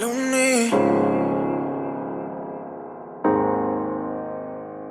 Lonely,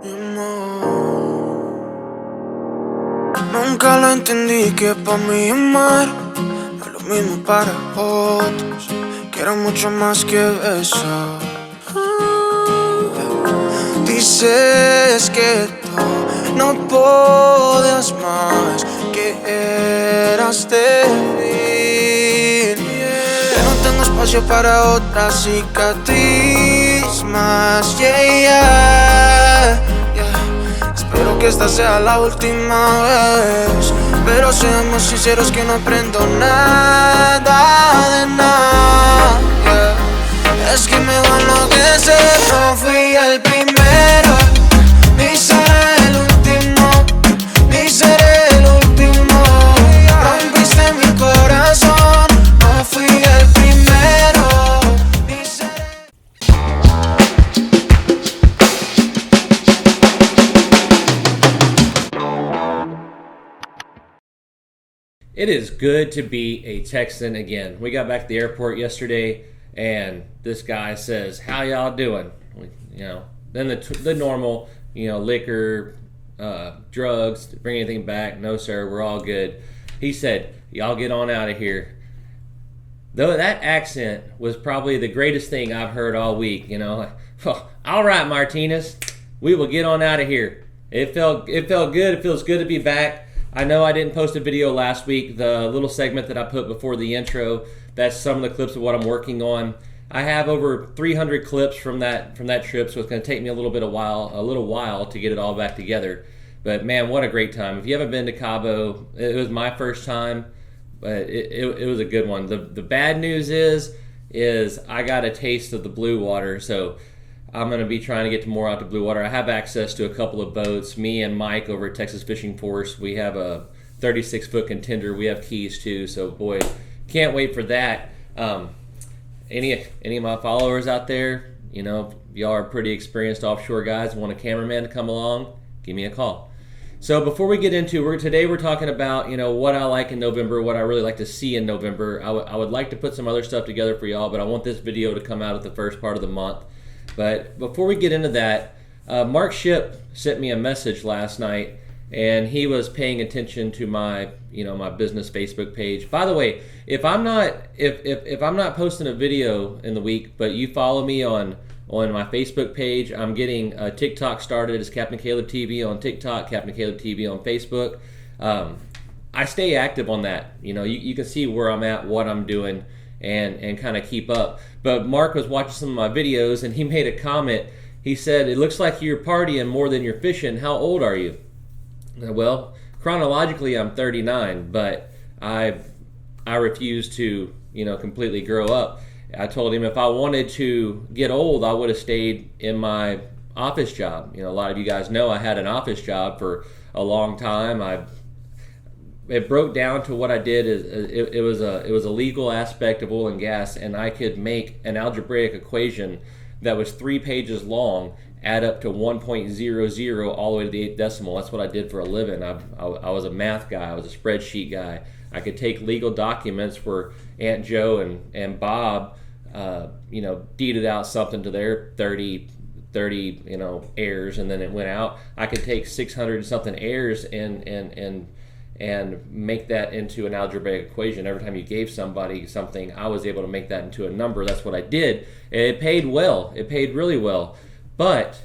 mi amor. Nunca lo entendí que pa' mí amar es lo mismo para otros, que era mucho más que eso. Dices que tú no podías más, que eras débil, que no tengo espacio para otra cicatriz más. Espero que esta sea la última vez, pero seamos sinceros que no aprendo nada de nada. Es que me va a enloquecer. No fui el primero, ni seré el último, ni seré el último. Rompiste mi corazón. No fui el primero, ni seré. It is good to be a Texan again. We got back to the airport yesterday, and this guy says, "How y'all doing?" Then the normal, liquor, drugs, bring anything back? No, sir, we're all good. He said, "Y'all get on out of here." Though that accent was probably the greatest thing I've heard all week. All right, Martinez, we will get on out of here. It felt good. It feels good to be back. I know I didn't post a video last week. The little segment that I put before the intro, that's some of the clips of what I'm working on. I have over 300 clips from that trip, so it's going to take me a little while to get it all back together. But man, what a great time! If you haven't been to Cabo, it was my first time, but it was a good one. The bad news is I got a taste of the blue water, so I'm going to be trying to get more out to blue water. I have access to a couple of boats. Me and Mike over at Texas Fishing Force, we have a 36-foot contender. We have keys too, so boy, can't wait for that. Any of my followers out there, y'all are pretty experienced offshore guys and want a cameraman to come along, give me a call. So before we get into today we're talking about what I like in November, what I really like to see in November. I would like to put some other stuff together for y'all, but I want this video to come out at the first part of the month. But before we get into that, Mark Ship sent me a message last night, and he was paying attention to my my business Facebook page. By the way, if I'm not posting a video in the week, but you follow me on my Facebook page, I'm getting TikTok started as Captain Caleb TV on TikTok, Captain Caleb TV on Facebook. I stay active on that. You can see where I'm at, what I'm doing, and kind of keep up. But Mark was watching some of my videos, and he made a comment. He said, "It looks like you're partying more than you're fishing. How old are you?" Well, chronologically, I'm 39, but I refuse to, completely grow up. I told him if I wanted to get old, I would have stayed in my office job. A lot of you guys know I had an office job for a long time. It broke down to what I did is it was a legal aspect of oil and gas, and I could make an algebraic equation that was 3 pages long add up to 1.00 all the way to the 8th decimal. That's what I did for a living. I was a math guy. I was a spreadsheet guy. I could take legal documents where Aunt Joe and Bob deeded out something to their 30 heirs, and then it went out. I could take 600 something heirs and make that into an algebraic equation. Every time you gave somebody something, I was able to make that into a number. That's what I did. It paid well. It paid really well. But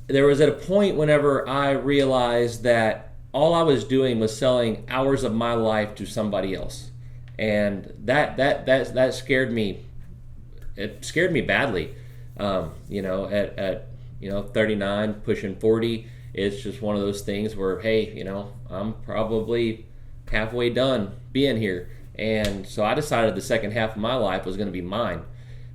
there was at a point whenever I realized that all I was doing was selling hours of my life to somebody else. And that scared me. It scared me badly. At 39, pushing 40, it's just one of those things where, hey, I'm probably halfway done being here. And so I decided the second half of my life was going to be mine.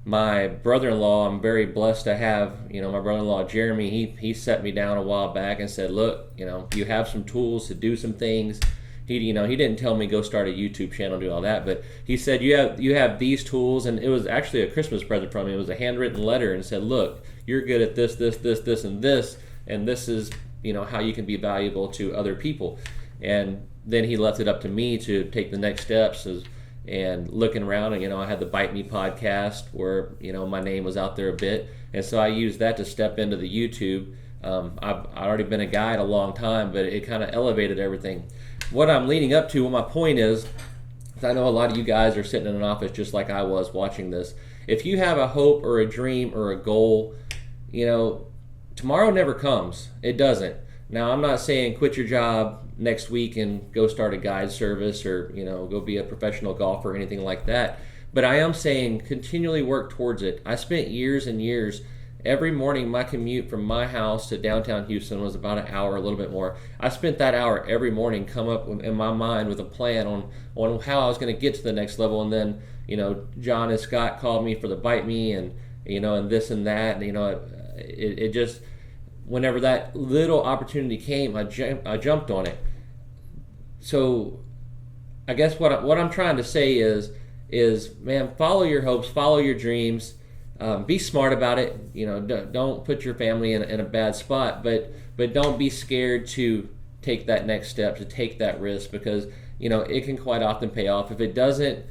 My brother-in-law, I'm very blessed to have, my brother-in-law, Jeremy, he set me down a while back and said, look, you have some tools to do some things. He didn't tell me go start a YouTube channel, do all that, but he said, you have these tools, and it was actually a Christmas present from me. It was a handwritten letter, and said, look, you're good at this, and this, and this is, how you can be valuable to other people. And then he left it up to me to take the next steps and looking around, and I had the Bite Me podcast where my name was out there a bit, and so I used that to step into the YouTube. I've already been a guide a long time, but it kind of elevated everything. What I'm leading up to, what my point is, I know a lot of you guys are sitting in an office just like I was watching this. If you have a hope or a dream or a goal, tomorrow never comes. It doesn't. Now, I'm not saying quit your job next week and go start a guide service or, go be a professional golfer or anything like that. But I am saying continually work towards it. I spent years and years. Every morning, my commute from my house to downtown Houston was about an hour, a little bit more. I spent that hour every morning come up in my mind with a plan on how I was going to get to the next level. And then, John and Scott called me for the Bite Me and this and that. And, it just, whenever that little opportunity came, I jumped on it. So I guess what I'm trying to say is, man, follow your hopes, follow your dreams. Be smart about it. Don't put your family in a bad spot, but don't be scared to take that next step, to take that risk, because it can quite often pay off. If it doesn't,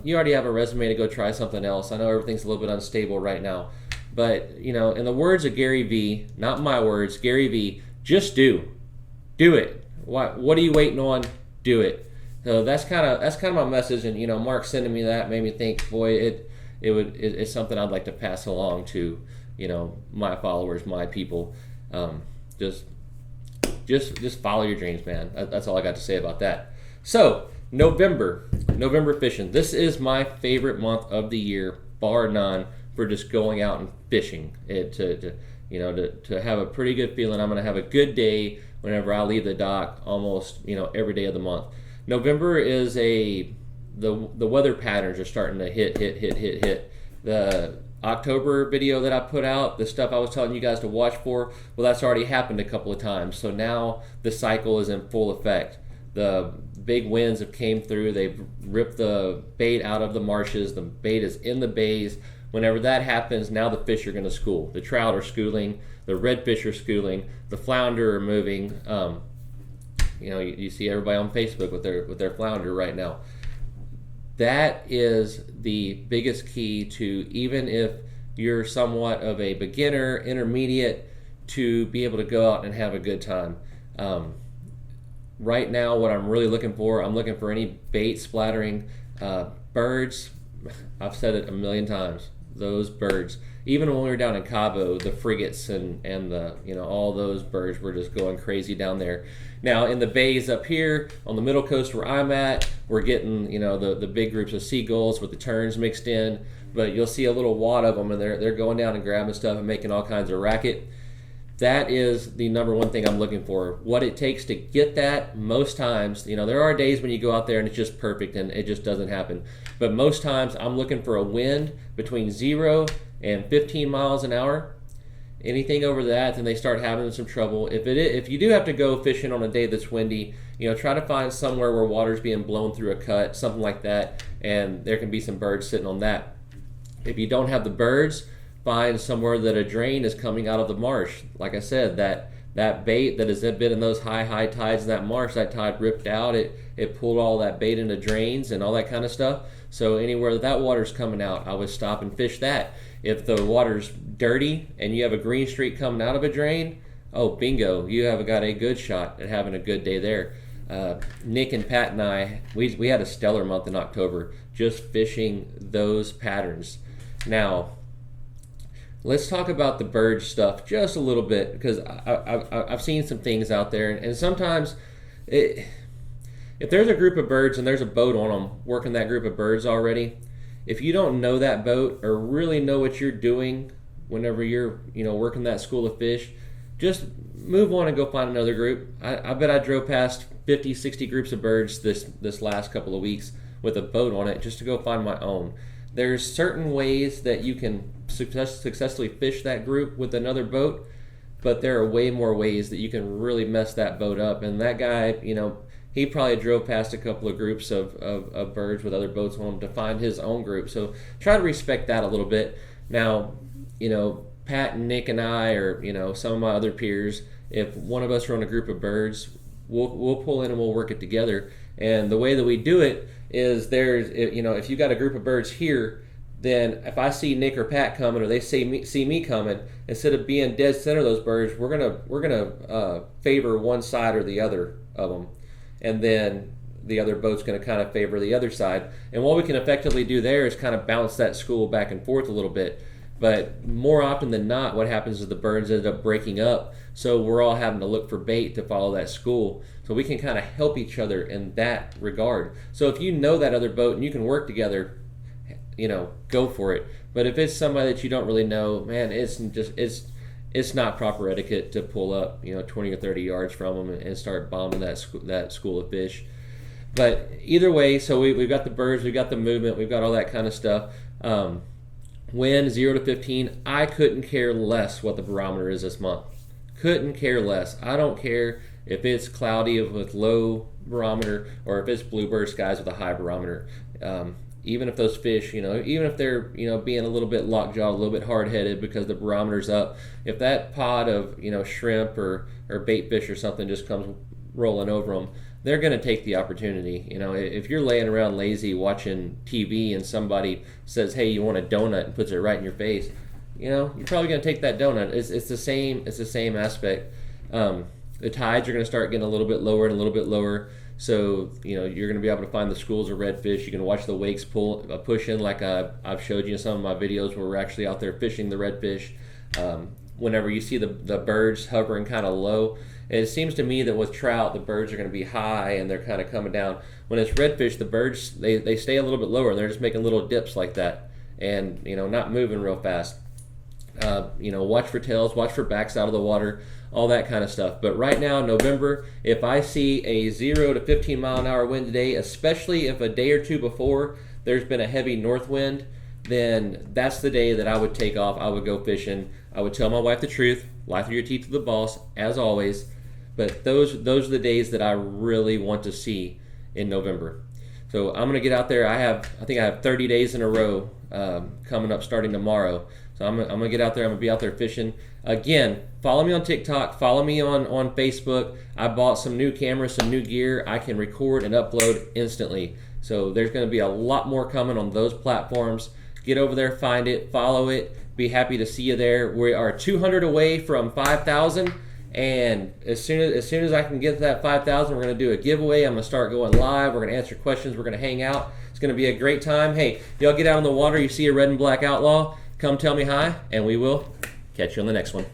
you already have a resume to go try something else. I know everything's a little bit unstable right now, but in the words of Gary Vee, not my words, Gary Vee, just do it. What are you waiting on? Do it. So that's kind of my message. And Mark sending me that made me think, boy, it's something I'd like to pass along to, my followers, my people. Just follow your dreams, man. That's all I got to say about that. So November fishing. This is my favorite month of the year, bar none, for just going out and fishing. To have a pretty good feeling. I'm going to have a good day whenever I leave the dock almost, every day of the month. November is the weather patterns are starting to hit. The October video that I put out, the stuff I was telling you guys to watch for, well, that's already happened a couple of times. So now the cycle is in full effect. The big winds have came through. They've ripped the bait out of the marshes. The bait is in the bays. Whenever that happens, now the fish are going to school. The trout are schooling. The redfish are schooling. The flounder are moving. You see everybody on Facebook with their flounder right now. That is the biggest key to, even if you're somewhat of a beginner, intermediate, to be able to go out and have a good time. Right now, what I'm really looking for any bait splattering birds. I've said it a million times. Those birds. Even when we were down in Cabo, the frigates and the all those birds were just going crazy down there. Now in the bays up here on the middle coast where I'm at, we're getting the big groups of seagulls with the terns mixed in, but you'll see a little wad of them and they're going down and grabbing stuff and making all kinds of racket. That is the number one thing I'm looking for. What it takes to get that, most times, there are days when you go out there and it's just perfect and it just doesn't happen. But most times I'm looking for a wind between 0 and 15 miles an hour. Anything over that, then they start having some trouble. If you do have to go fishing on a day that's windy, try to find somewhere where water's being blown through a cut, something like that, and there can be some birds sitting on that. If you don't have the birds, find somewhere that a drain is coming out of the marsh. Like I said, that bait that has been in those high tides in that marsh, that tide ripped out, it pulled all that bait into drains and all that kind of stuff. So anywhere that water's coming out, I would stop and fish that. If the water's dirty and you have a green streak coming out of a drain, oh, bingo, you have got a good shot at having a good day there. Nick and Pat and I, we had a stellar month in October just fishing those patterns. Now, let's talk about the bird stuff just a little bit, because I've seen some things out there, and sometimes if there's a group of birds and there's a boat on them working that group of birds already, if you don't know that boat or really know what you're doing whenever you're working that school of fish, just move on and go find another group. I bet I drove past 50, 60 groups of birds this last couple of weeks with a boat on it just to go find my own. There's certain ways that you can successfully fish that group with another boat, but there are way more ways that you can really mess that boat up. And that guy, he probably drove past a couple of groups of birds with other boats on them to find his own group. So try to respect that a little bit. Now, Pat and Nick and I, or some of my other peers, if one of us are on a group of birds, we'll pull in and we'll work it together. And the way that we do it is if you got a group of birds here, then if I see Nick or Pat coming, or they see me coming, instead of being dead center of those birds, we're gonna favor one side or the other of them, and then the other boat's going to kind of favor the other side. And what we can effectively do there is kind of bounce that school back and forth a little bit. But more often than not, what happens is the birds end up breaking up, so we're all having to look for bait to follow that school. So we can kind of help each other in that regard. So if you know that other boat and you can work together, go for it. But if it's somebody that you don't really know, man, it's not proper etiquette to pull up 20 or 30 yards from them and start bombing that school of fish. But either way, so we've got the birds, we've got the movement, we've got all that kind of stuff. Wind 0 to 15, I couldn't care less what the barometer is this month. Couldn't care less. I don't care if it's cloudy with low barometer or if it's bluebird skies with a high barometer. Even if those fish, even if they're, being a little bit lockjawed, a little bit hard-headed because the barometer's up, if that pod of, shrimp or bait fish or something just comes rolling over them, they're going to take the opportunity. If you're laying around lazy watching TV and somebody says, hey, you want a donut, and puts it right in your face, you're probably going to take that donut. It's the same aspect. The tides are going to start getting a little bit lower and a little bit lower. So, you're going to be able to find the schools of redfish. You can watch the wakes push in, like I've showed you in some of my videos where we're actually out there fishing the redfish. Whenever you see the birds hovering kind of low, it seems to me that with trout, the birds are going to be high and they're kind of coming down. When it's redfish, the birds, they stay a little bit lower and they're just making little dips like that and, not moving real fast. Watch for tails, watch for backs out of the water, all that kind of stuff. But right now, November, if I see a 0 to 15 mile an hour wind today, especially if a day or two before there's been a heavy north wind, then that's the day that I would take off. I would go fishing. I would tell my wife the truth, lie through your teeth to the boss, as always. But those are the days that I really want to see in November. So I'm going to get out there. I think I have 30 days in a row coming up starting tomorrow. So I'm going to get out there. I'm going to be out there fishing. Again, follow me on TikTok. Follow me on Facebook. I bought some new cameras, some new gear. I can record and upload instantly. So there's going to be a lot more coming on those platforms. Get over there, find it, follow it. Be happy to see you there. We are 200 away from 5,000. And as soon as I can get to that 5,000, we're going to do a giveaway. I'm going to start going live. We're going to answer questions. We're going to hang out. It's going to be a great time. Hey, y'all get out on the water. You see a red and black outlaw, come tell me hi, and we will catch you on the next one.